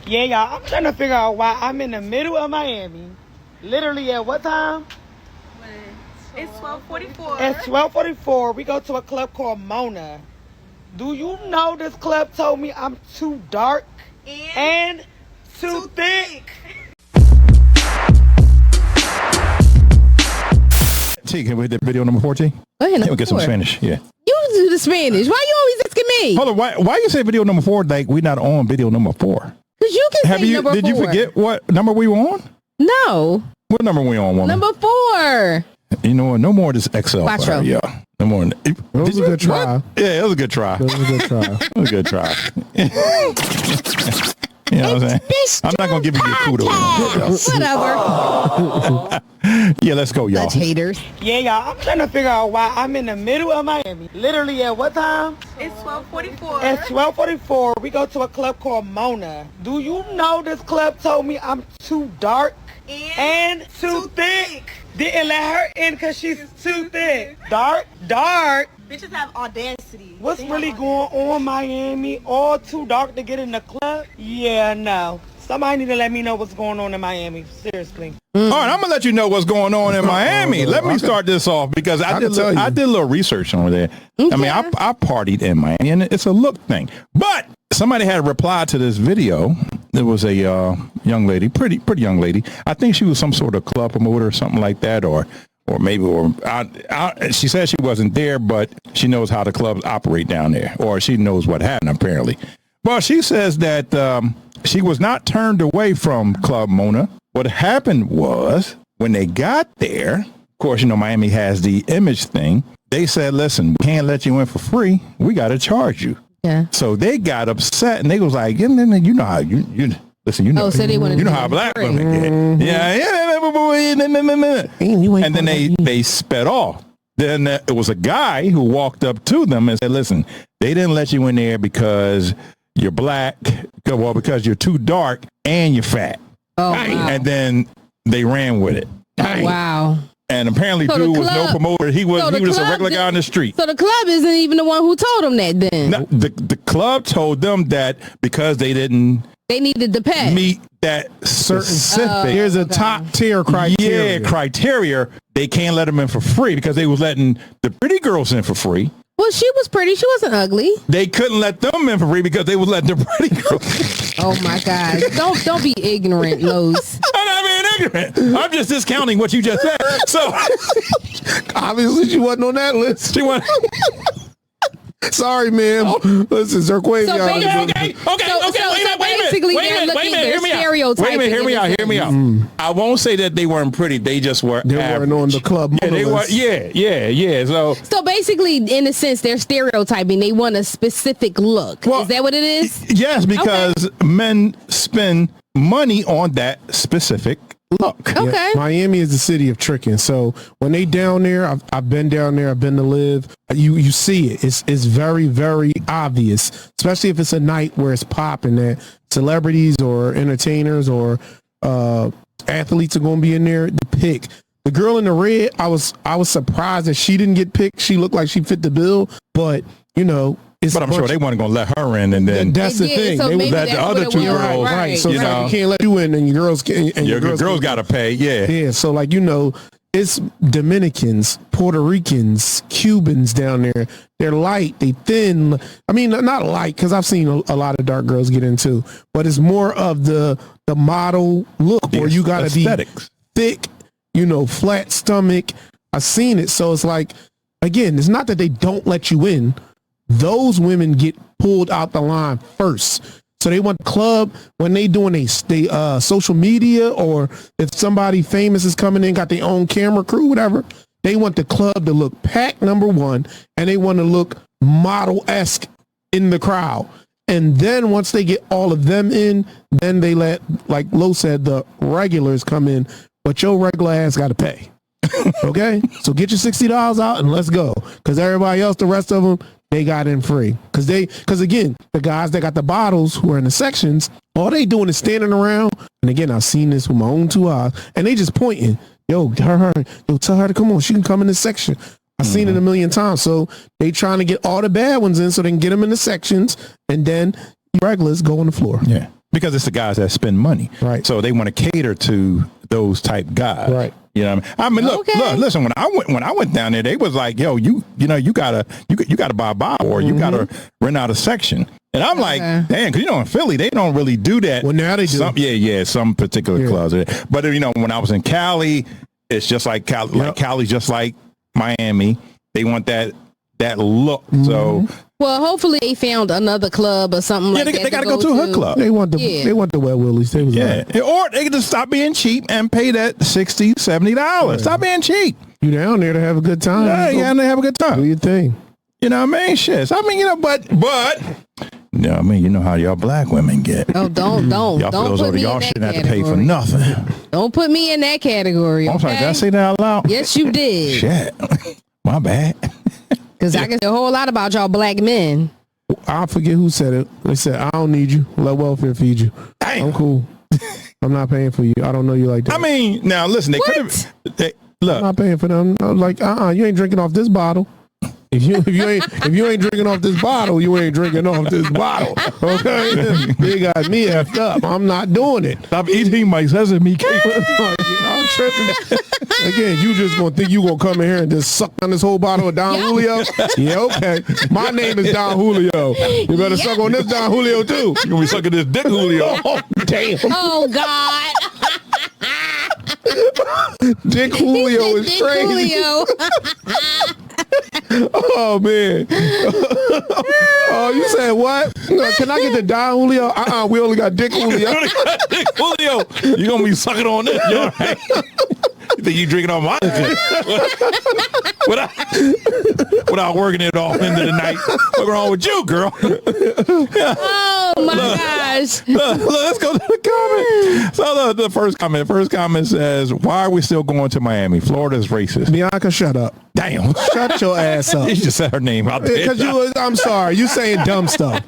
Yeah, y'all, I'm trying to figure out why I'm in the middle of Miami. Literally at what time? It's 12:44. It's 12:44. We go to a club called Mona. Do you know this club told me I'm too dark and too thick? T, can we hit the video number 14? Go ahead, Can we get some Spanish? Yeah. You do the Spanish. Why you always asking me? Hold on. Why you say video number 4 like we not on video number 4? Because you can say number 4. Did you forget what number we were on? No. What number we on, woman? Number 4. You know what? No more of this XL. Quattro. Yeah. No more. It was a good try. What? Yeah, it was a good try. It was a good try. It was a good try. You know what I'm saying? I'm not going to give you your kudos. Whatever. Yeah, let's go, y'all. Such haters. Yeah, y'all, I'm trying to figure out why I'm in the middle of Miami. Literally at what time? It's 12:44. It's 12:44. We go to a club called Mona. Do you know this club told me I'm too dark and too thick? Didn't let her in because she's too thick. Dark. Bitches have audacity. What's really going on, Miami? All too dark to get in the club? Yeah, no. Somebody need to let me know what's going on in Miami. Seriously. All right, I'm gonna let you know what's going on in Miami. Let me start this off because I did a little research over there. Okay. I mean, I partied in Miami, and it's a look thing. But somebody had replied to this video. There was a young lady, pretty young lady. I think she was some sort of club promoter or something like that, or she said she wasn't there, but she knows how the clubs operate down there, or she knows what happened apparently. Well, she says that she was not turned away from Club Mona. What happened was when they got there, of course, you know, Miami has the image thing. They said, listen, we can't let you in for free. We got to charge you. Yeah. So they got upset and they was like, you know how you listen, you know, so they you know how black women get. Yeah. And then they sped off. Then it was a guy who walked up to them and said, listen, they didn't let you in there because you're black, well, because you're too dark and you're fat. Oh, wow. And then they ran with it. Wow. And apparently, dude was no promoter. He was just a regular guy on the street. So the club isn't even the one who told him that then? No, the club told them that because they needed to pay. Meet that specific. Here's a top tier criteria. Yeah, criteria. They can't let them in for free because they was letting the pretty girls in for free. Well, she was pretty. She wasn't ugly. They couldn't let them in for free because they was letting the pretty girls. Oh my God! Don't be ignorant, Lowe's. I'm not being ignorant. I'm just discounting what you just said. So obviously, she wasn't on that list. She wasn't. Sorry, ma'am. Listen, Zerquavia. Okay. Wait a minute. Hear me out. I won't say that they weren't pretty. They just were. They weren't on the club. Yeah, they were. Yeah. So basically, in a sense, they're stereotyping. They want a specific look. Well, is that what it is? Yes, because men spend money on that specific look. Okay. Yeah. Miami is the city of tricking. So when they down there, I've been down there. I've been to live. You see it. It's very, very obvious, especially if it's a night where it's popping that celebrities or entertainers or athletes are going to be in there to pick. The girl in the red, I was surprised that she didn't get picked. She looked like she fit the bill, but you know. But I'm sure they weren't going to let her in, and then that's the thing. So they would let the other two girls, right? So you know, you can't let you in, and your girls got to pay. Yeah. So like it's Dominicans, Puerto Ricans, Cubans down there. They're light, they thin. I mean, not light because I've seen a lot of dark girls get into, but it's more of the model look where you got to be thick, flat stomach. I've seen it, so it's like again, it's not that they don't let you in. Those women get pulled out the line first. So they want the club when they doing a social media, or if somebody famous is coming in, got their own camera crew, whatever, they want the club to look packed, number one, and they want to look model-esque in the crowd. And then once they get all of them in, then they let, like Lo said, the regulars come in, but your regular ass got to pay. Okay? So get your $60 out and let's go. Because everybody else, the rest of them, they got in free. Because again, the guys that got the bottles who are in the sections, all they doing is standing around. And again, I've seen this with my own two eyes. And they just pointing. Yo, tell her to come on. She can come in this section. I've seen it a million times. So they trying to get all the bad ones in so they can get them in the sections. And then regulars go on the floor. Yeah. because it's the guys that spend money. Right. So they want to cater to those type guys. Right. You know what I mean? Look, listen, when I went down there, they was like, yo, you gotta buy a bottle or you gotta rent out a section. And I'm like, damn, because in Philly, they don't really do that. Well, now they do. Some particular clubs. But when I was in Cali, it's just like Cali. Like Cali's just like Miami. They want that look. So well, hopefully they found another club or something like that. They gotta go to a hood club. They want the Wet Willies. They was or they can just stop being cheap and pay that $60, $70. Stop being cheap. You down there to have a good time. Yeah, and they have a good time. Do your thing. You know what I mean? Shit. I mean, but you know what I mean? You know how y'all black women get. Oh, don't y'all put me in y'all that shouldn't have to category. pay for nothing. Don't put me in that category. I'm sorry, okay? did I say that out loud? Yes, you did. Shit. My bad. Because I can say a whole lot about y'all black men. I forget who said it. They said, I don't need you. Let welfare feed you. Damn. I'm cool. I'm not paying for you. I don't know you like that. I mean, now listen, they could have look. I'm not paying for them. I'm like, you ain't drinking off this bottle. If you ain't drinking off this bottle, you ain't drinking off this bottle. Okay? They got me effed up. I'm not doing it. Stop eating my sesame cake. I'm tripping. Again, you just gonna think you gonna come in here and just suck on this whole bottle of Don Julio? Yeah, okay. My name is Don Julio. You better suck on this Don Julio too. You're gonna be sucking this dick Julio. Oh, damn. Oh, God. Dick Julio is Dick crazy. Julio. Oh man. Oh, you said what? Can I get the Don Julio? We only got Dick Julio. Dick Julio. You're gonna be sucking on this. You all right? You think you drinking on my shit? Without working it off into the night. What's wrong with you, girl? Oh my gosh. Let's go to the comment. So the first comment says, why are we still going to Miami? Florida's racist. Bianca, shut up. Damn. Shut your ass up. You just said her name out there. Because I'm sorry, you saying dumb stuff.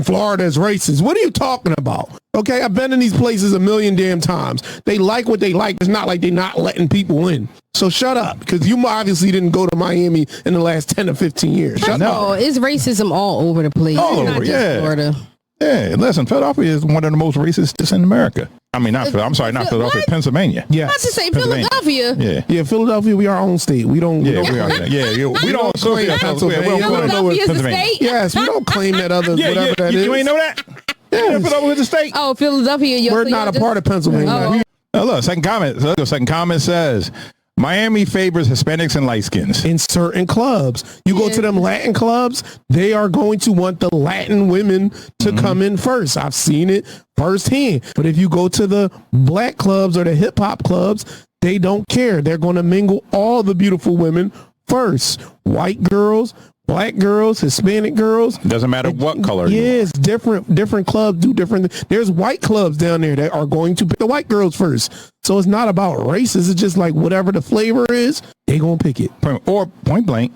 Florida's racist. What are you talking about? Okay, I've been in these places a million damn times. They like what they like. It's not like they're not letting people in. So shut up, because you obviously didn't go to Miami in the last 10 or 15 years. Shut up. Oh, it's racism all over the place. All Not over, just yeah. Florida. Yeah, listen, Philadelphia is one of the most racist in America. I mean, not Philadelphia, What? Pennsylvania. Yes. Not to say Pennsylvania. Philadelphia. Yeah. Philadelphia, we are our own state. We don't. Yeah, we are. Yeah, we don't claim Pennsylvania. We don't know Philadelphia's a Pennsylvania. state. Yes, we don't claim that other whatever that is. You ain't know that? Yeah, Philadelphia is a state. Oh, Philadelphia. We're not a part of Pennsylvania. Oh. Look, second comment says, Miami favors Hispanics and light skins. In certain clubs, you go to them Latin clubs, they are going to want the Latin women to come in first. I've seen it firsthand. But if you go to the black clubs or the hip hop clubs, they don't care. They're going to mingle all the beautiful women first. White girls, black girls, Hispanic girls. Doesn't matter what color. Yeah, it's different. Different clubs do different. There's white clubs down there that are going to pick the white girls first. So it's not about races. It's just like whatever the flavor is, they gonna pick it. Or point blank,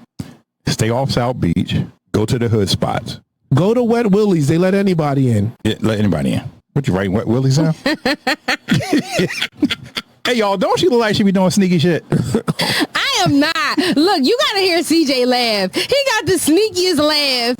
stay off South Beach. Go to the hood spots. Go to Wet Willie's. They let anybody in. Yeah, let anybody in. What you writing Wet Willie's now? Hey, y'all, don't you look like she be doing sneaky shit? I am not. Look, you got to hear CJ laugh. He got the sneakiest laugh.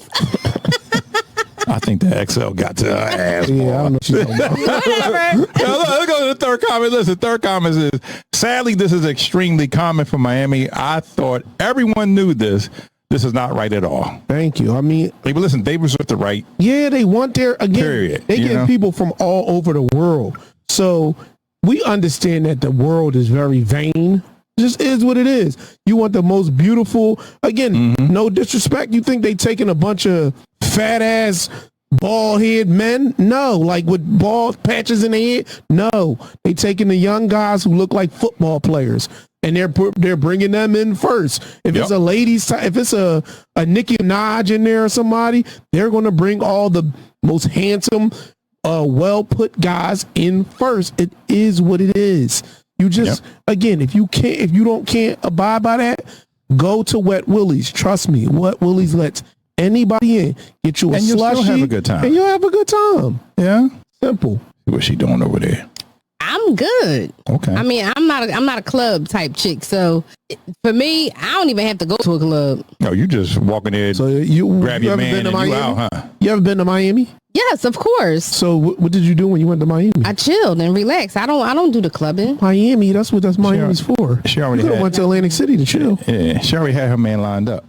I think the XL got to her ass. Yeah, I don't know what she's talking about. Whatever. Now, look, let's go to the third comment. Listen, third comment is, sadly, this is extremely common for Miami. I thought everyone knew this. This is not right at all. Thank you. I mean, But listen, they reserve the right. yeah, they want their, again, Period, they you get know? people from all over the world. So we understand that the world is very vain. It just is what it is. You want the most beautiful, again, no disrespect. You think they taking a bunch of fat ass bald head men? No. Like with bald patches in their head? No. They taking the young guys who look like football players. And they're bringing them in first. If it's a ladies, if it's a Nicki Minaj in there or somebody, they're going to bring all the most handsome, well put guys in first. It is what it is. You just again, if you can't abide by that, go to Wet Willie's. Trust me, Wet Willie's lets anybody in. Get you a And you'll still slushie, have a good time. and you'll have a good time. Yeah. Simple. What's she doing over there? I'm I'm good. Okay. I mean, I'm not a club type chick, so for me, I don't even have to go to a club. No, you just walking in, So you grab your ever man, been to and you Miami? out, huh? You ever been to Miami? Yes, of course. So what did you do when you went to Miami? I chilled and relaxed. I don't do the clubbing. Miami, that's what Miami's for. She already You could have had- went to Atlantic City to chill. Yeah, she already had her man lined up.